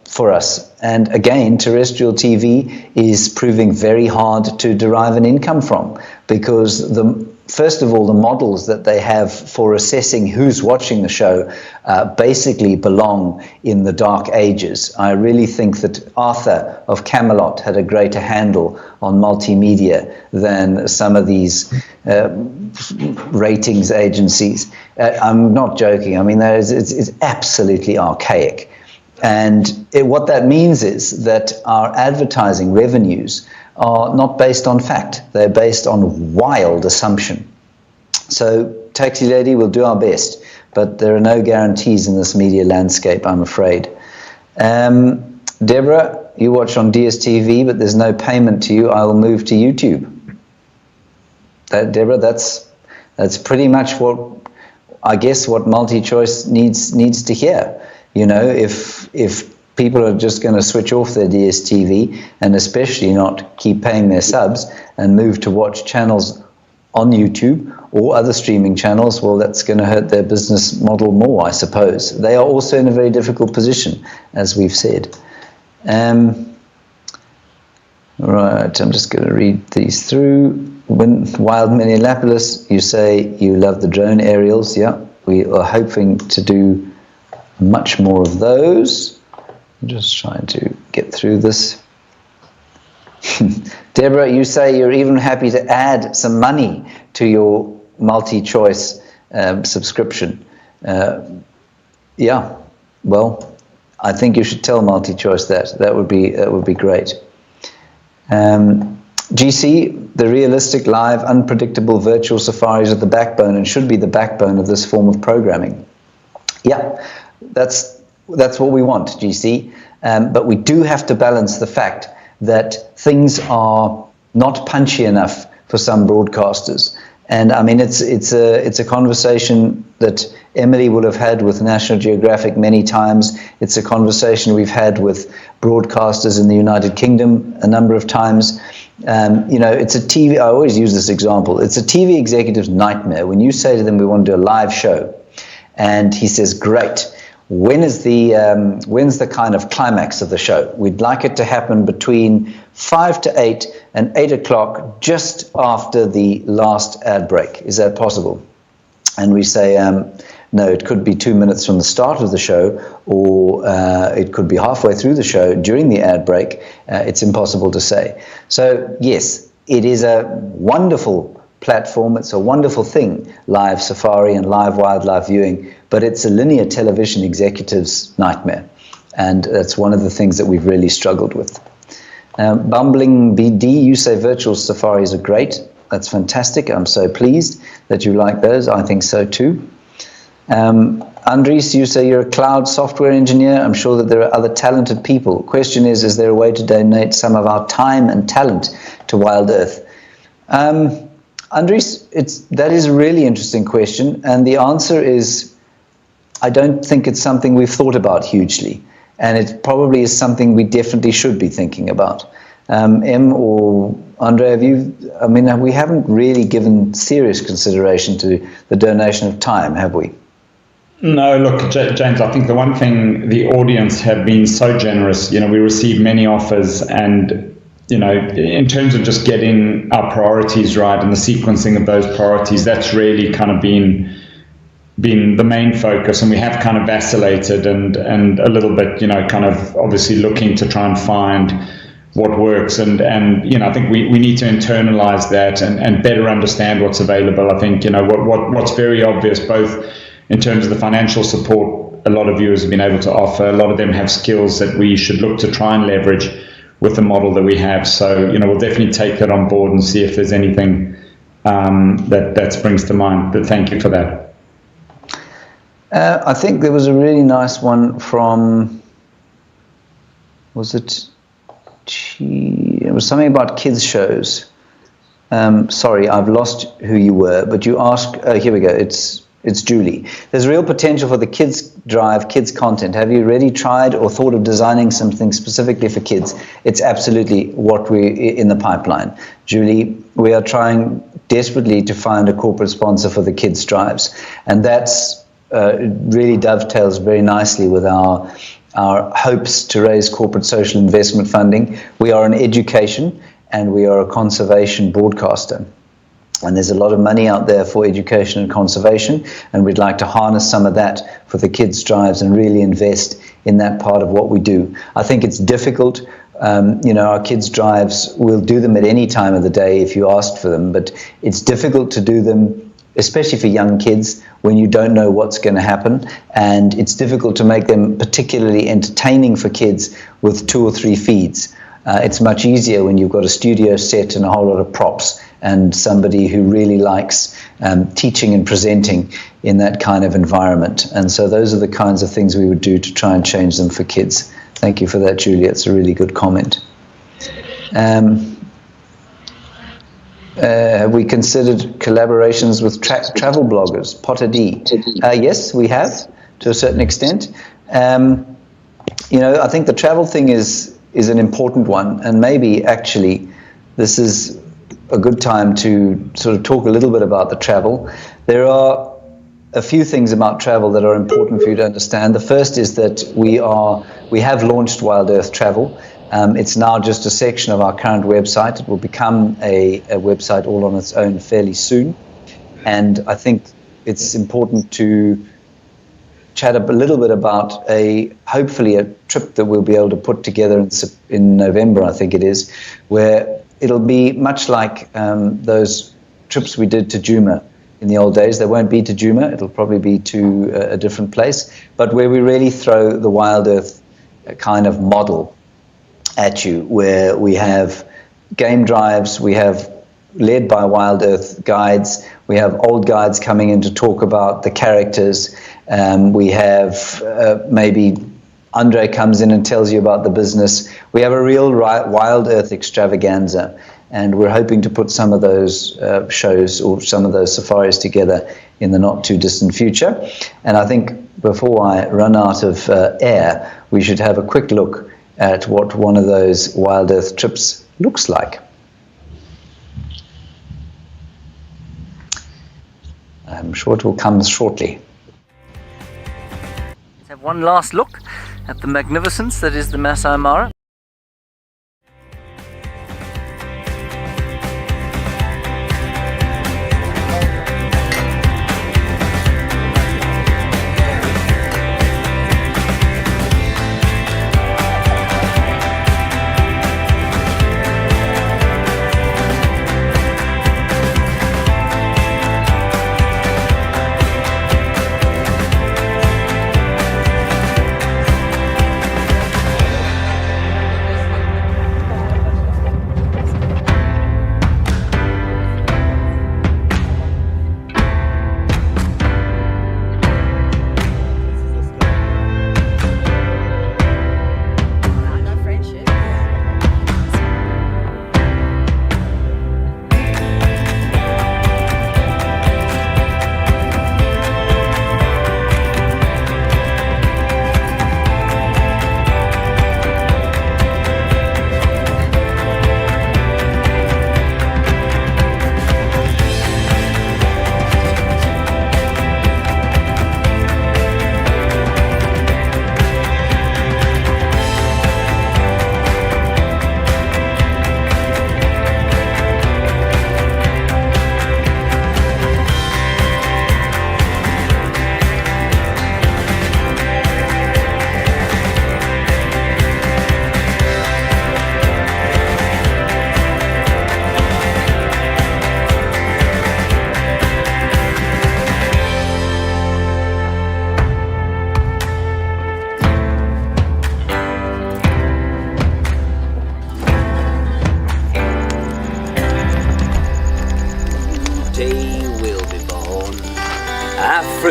for us. And again, terrestrial TV is proving very hard to derive an income from, because first of all, the models that they have for assessing who's watching the show basically belong in the dark ages. I really think that Arthur of Camelot had a greater handle on multimedia than some of these ratings agencies. I'm not joking. I mean, it's absolutely archaic. And what that means is that our advertising revenues are not based on fact. They're based on wild assumption. So, taxi lady, we'll do our best, but there are no guarantees in this media landscape, I'm afraid. Deborah, you watch on DSTV, but there's no payment to you. I will move to YouTube. Deborah, that's pretty much what MultiChoice needs to hear. If people are just going to switch off their DSTV and especially not keep paying their subs and move to watch channels on YouTube or other streaming channels, well, that's going to hurt their business model more, I suppose. They are also in a very difficult position, as we've said. Right, I'm just going to read these through. Wild Minneapolis, you say you love the drone aerials. Yeah, we are hoping to do much more of those. I'm just trying to get through this. Deborah, you say you're even happy to add some money to your MultiChoice subscription. Yeah, well, I think you should tell MultiChoice that. That would be great. GC, the realistic, live, unpredictable virtual safaris are the backbone and should be the backbone of this form of programming. Yeah, that's what we want, GC. But we do have to balance the fact that things are not punchy enough for some broadcasters. And I mean, it's a conversation that Emily will have had with National Geographic many times. It's a conversation we've had with broadcasters in the United Kingdom a number of times. It's a TV, I always use this example, it's a TV executive's nightmare when you say to them, we want to do a live show. And he says, great. When's the kind of climax of the show? We'd like it to happen between 5 to 8 and 8 o'clock, just after the last ad break. Is that possible? And we say, no, it could be 2 minutes from the start of the show, or it could be halfway through the show during the ad break. It's impossible to say. So yes, it is a wonderful platform. It's a wonderful thing, live safari and live wildlife viewing, but it's a linear television executive's nightmare. And that's one of the things that we've really struggled with. Bumbling BD, you say virtual safaris are great. That's fantastic. I'm so pleased that you like those. I think so too. Andres, you say you're a cloud software engineer. I'm sure that there are other talented people. Question is there a way to donate some of our time and talent to Wild Earth? Andres, that is a really interesting question, and the answer is I don't think it's something we've thought about hugely, and it probably is something we definitely should be thinking about. Em or Andre, we haven't really given serious consideration to the donation of time, have we? No, look, James, I think the one thing, the audience have been so generous. We receive many offers, and in terms of just getting our priorities right and the sequencing of those priorities, that's really kind of been the main focus, and we have kind of vacillated and a little bit, kind of obviously looking to try and find what works, and I think we need to internalize that and better understand what's available. I think what's very obvious, both in terms of the financial support a lot of viewers have been able to offer. A lot of them have skills that we should look to try and leverage with the model that we have. So, we'll definitely take that on board and see if there's anything that springs to mind. But thank you for that. I think there was a really nice one from, it was something about kids shows. Sorry, I've lost who you were, but you asked, here we go, it's Julie. There's real potential for the kids drive, kids content. Have you already tried or thought of designing something specifically for kids? It's absolutely what in the pipeline. Julie, we are trying desperately to find a corporate sponsor for the kids drives. And that's really dovetails very nicely with our hopes to raise corporate social investment funding. We are an education and we are a conservation broadcaster. And there's a lot of money out there for education and conservation, and we'd like to harness some of that for the kids' drives and really invest in that part of what we do. I think it's difficult. Our kids' drives, we'll do them at any time of the day if you asked for them, but it's difficult to do them, especially for young kids, when you don't know what's going to happen. And it's difficult to make them particularly entertaining for kids with 2 or 3 feeds. It's much easier when you've got a studio set and a whole lot of props and somebody who really likes teaching and presenting in that kind of environment. And so those are the kinds of things we would do to try and change them for kids. Thank you for that, Julia. It's a really good comment. Have we considered collaborations with travel bloggers, Potter D? Yes, we have, to a certain extent. I think the travel thing is an important one, and maybe actually this is a good time to sort of talk a little bit about the travel. There are a few things about travel that are important for you to understand. The first is that we have launched Wild Earth Travel. It's now just a section of our current website. It will become a website all on its own fairly soon. And I think it's important to chat a little bit about hopefully a trip that we'll be able to put together in November, I think it is, where it'll be much like those trips we did to Djuma in the old days. They won't be to Djuma, it'll probably be to a different place, but where we really throw the Wild Earth kind of model at you, where we have game drives, we have led by Wild Earth guides, we have old guides coming in to talk about the characters, we have maybe Andre comes in and tells you about the business. We have a real Wild Earth extravaganza, and we're hoping to put some of those shows or some of those safaris together in the not too distant future. And I think before I run out of air, we should have a quick look at what one of those Wild Earth trips looks like. I'm sure it will come shortly. Let's have one last look at the magnificence that is the Masai Mara.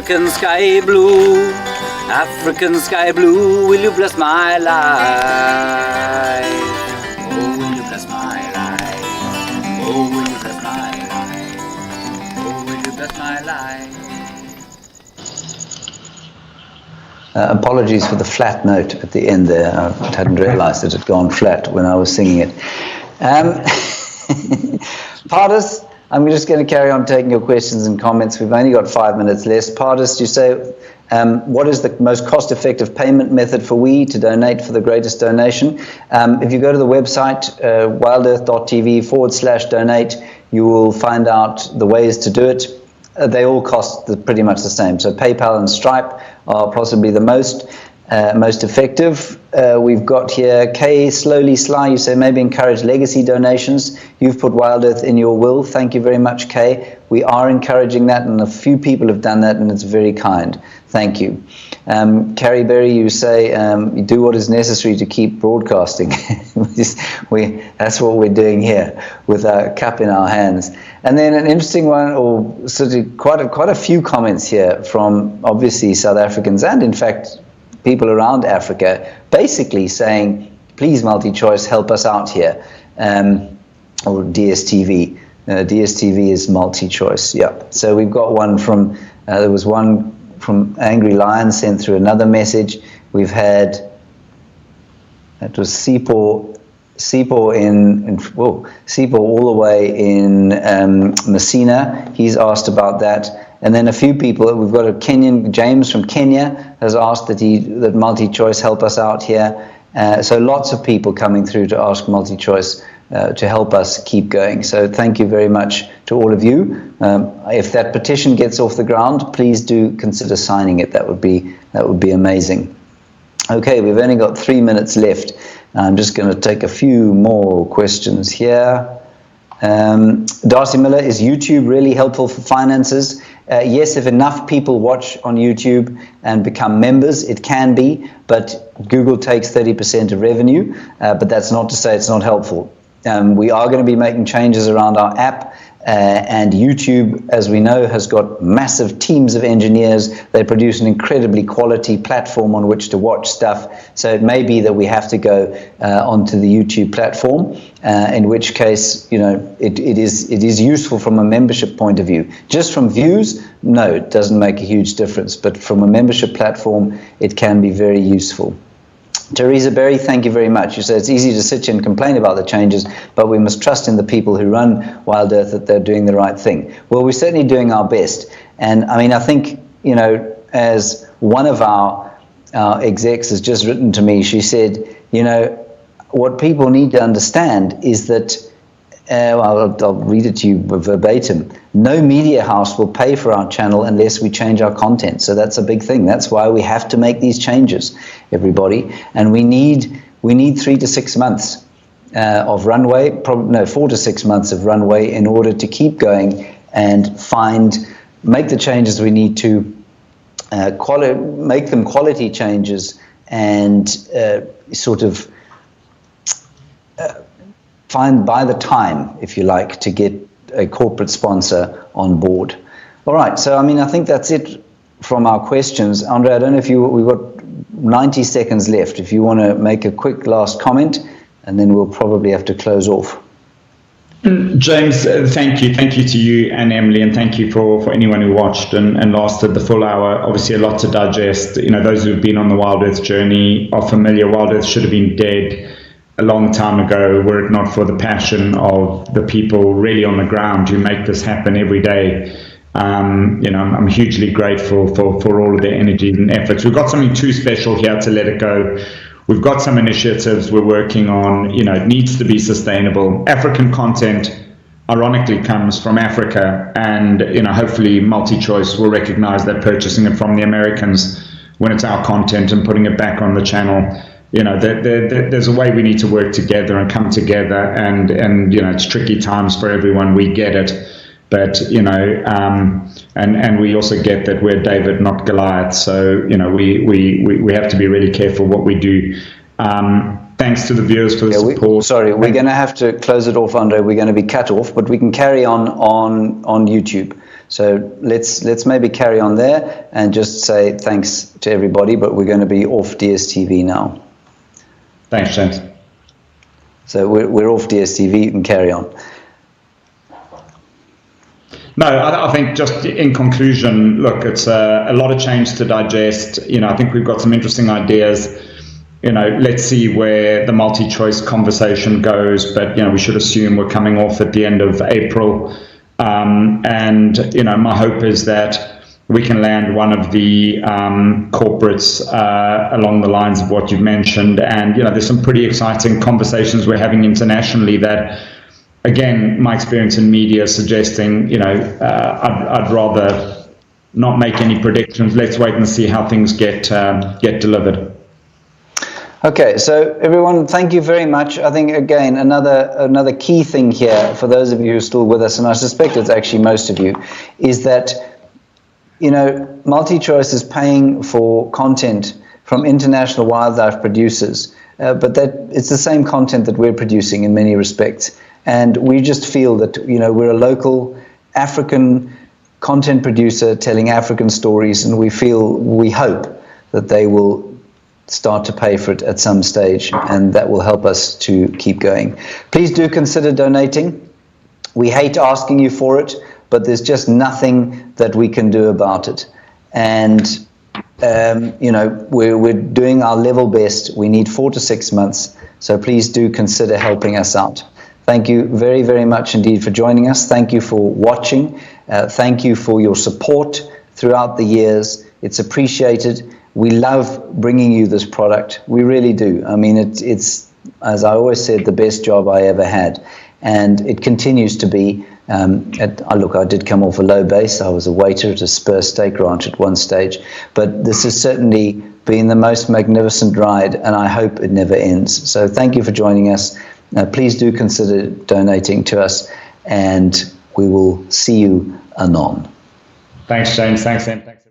African sky blue, African sky blue, will you bless my life? Oh, will you bless my life? Oh, will you bless my life? Oh, will you bless my life? Apologies for the flat note at the end there. I hadn't realized it had gone flat when I was singing it. Pardis, I'm just going to carry on taking your questions and comments. We've only got 5 minutes left. Pardis, you say, what is the most cost-effective payment method for we to donate for the greatest donation? If you go to the website, wildearth.tv/donate, you will find out the ways to do it. They all cost pretty much the same. So PayPal and Stripe are possibly the most effective. We've got here Kay Slowly Sly. You say maybe encourage legacy donations. You've put Wild Earth in your will. Thank you very much, Kay. We are encouraging that, and a few people have done that, and it's very kind. Thank you. Carrie Berry, you say you do what is necessary to keep broadcasting. That's what we're doing here with our cup in our hands. And then an interesting one, or sort of quite a few comments here from obviously South Africans and in fact people around Africa, basically saying, please MultiChoice, help us out here, or DSTV. DSTV is MultiChoice, yeah. So we've got one from, there was one from Angry Lion sent through another message. We've had, that was Sipo all the way in Messina. He's asked about that. And then a few people, we've got a Kenyan, James from Kenya has asked that MultiChoice help us out here. So lots of people coming through to ask MultiChoice to help us keep going. So thank you very much to all of you. If that petition gets off the ground, please do consider signing it. That would be amazing. Okay, we've only got 3 minutes left. I'm just going to take a few more questions here. Darcy Miller, is YouTube really helpful for finances? Yes, if enough people watch on YouTube and become members, it can be, but Google takes 30% of revenue, but that's not to say it's not helpful. We are going to be making changes around our app, and YouTube, as we know, has got massive teams of engineers. They produce an incredibly quality platform on which to watch stuff. So it may be that we have to go onto the YouTube platform, in which case, you know, it is useful from a membership point of view. Just from views, no, it doesn't make a huge difference. But from a membership platform, it can be very useful. Teresa Berry, thank you very much. You say it's easy to sit here and complain about the changes, but we must trust in the people who run Wild Earth that they're doing the right thing. Well, we're certainly doing our best. And I mean, I think, you know, as one of our execs has just written to me, she said, you know, what people need to understand is that, I'll read it to you verbatim, no media house will pay for our channel unless we change our content. So that's a big thing. That's why we have to make these changes, everybody. And we need 3 to 6 months of runway, 4 to 6 months of runway in order to keep going and make the changes we need to, make them quality changes and buy the time, if you like, to get a corporate sponsor on board. All right, so I mean, I think that's it from our questions. Andre, I don't know if we've got 90 seconds left. If you want to make a quick last comment, and then we'll probably have to close off. James, thank you. Thank you to you and Emily, and thank you for anyone who watched and lasted the full hour. Obviously, a lot to digest. You know, those who've been on the Wild Earth journey are familiar. Wild Earth should have been dead a long time ago, were it not for the passion of the people really on the ground who make this happen every day. You know, I'm hugely grateful for all of their energy and efforts. We've got something too special here to let it go. We've got some initiatives we're working on. You know, it needs to be sustainable. African content, ironically, comes from Africa, and, you know, hopefully MultiChoice will recognize that purchasing it from the Americans when it's our content and putting it back on the channel. You know, there's a way we need to work together and come together, and you know, it's tricky times for everyone. We get it, but you know, and we also get that we're David, not Goliath. So you know, we have to be really careful what we do. Thanks to the viewers for the support. We're going to have to close it off, Andre. We're going to be cut off, but we can carry on YouTube. So let's maybe carry on there and just say thanks to everybody, but we're going to be off DSTV now. Thanks, James. So we're off DSTV. You can carry on. No, I think just in conclusion, look, it's a lot of change to digest. I think we've got some interesting ideas. Let's see where the multi-choice conversation goes, but we should assume we're coming off at the end of April. And my hope is that we can land one of the corporates along the lines of what you've mentioned. And there's some pretty exciting conversations we're having internationally that, again, my experience in media is suggesting, I'd rather not make any predictions. Let's wait and see how things get delivered. Okay, so everyone, thank you very much. I think, again, another key thing here for those of you who are still with us, and I suspect it's actually most of you, is that, MultiChoice is paying for content from international wildlife producers, but that it's the same content that we're producing in many respects. And we just feel that, we're a local African content producer telling African stories, and we hope that they will start to pay for it at some stage, and that will help us to keep going. Please do consider donating. We hate asking you for it, but there's just nothing that we can do about it. And we're doing our level best. We need 4 to 6 months, so please do consider helping us out. Thank you very, very much indeed for joining us. Thank you for watching. Thank you for your support throughout the years. It's appreciated. We love bringing you this product. We really do. I mean, it's, as I always said, the best job I ever had. And it continues to be. I did come off a low base. I was a waiter at a Spur Steak Ranch at one stage. But this has certainly been the most magnificent ride, and I hope it never ends. So thank you for joining us. Please do consider donating to us, and we will see you anon. Thanks, James. Thanks, Em. Thanks.